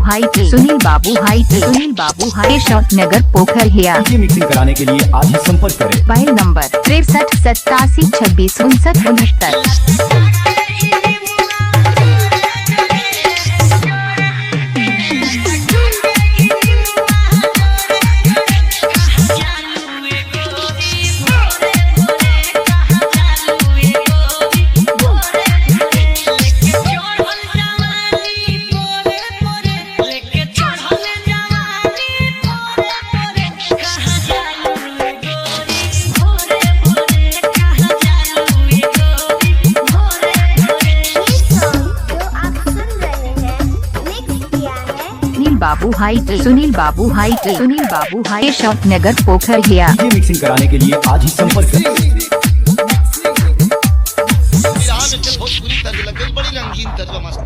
Height, Sunil बाबू height, Sunil बाबू height, shot नगर पोखरिया। मिक्सिंग कराने के लिए आज ही संपर्क करें। Mobile number 63 87 26 59 69। बाबू हाइट, सुनील बाबू हाइट, सुनील बाबू हाइट, शॉट नगर पोखरिया। मिक्सिंग कराने के लिए आज ही संपर्क करें। बड़ी रंगीन तत्व मस्त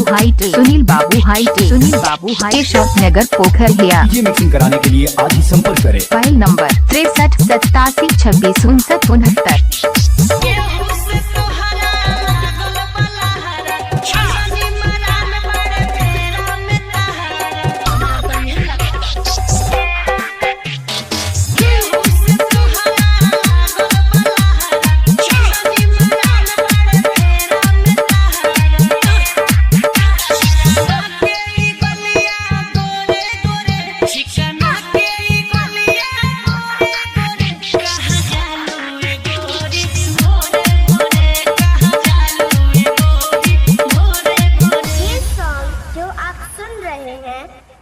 हाइट, सुनील बाबू हाइट, सुनील बाबू हाइट, शॉट नगर पोखरिया। मिक्सिंग कराने के लिए आज ही संपर्क करें। Mobile number 63 87 26 59 69।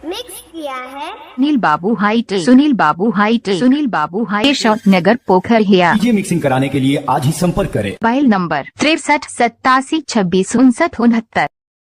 मिक्स किया है सुनील बाबू हाइट, सुनील बाबू हाइट, सुनील बाबू हाइट, शॉट नगर पोखरिया। मिक्सिंग कराने के लिए आज ही संपर्क करें। Mobile number 63 87 26 59 69।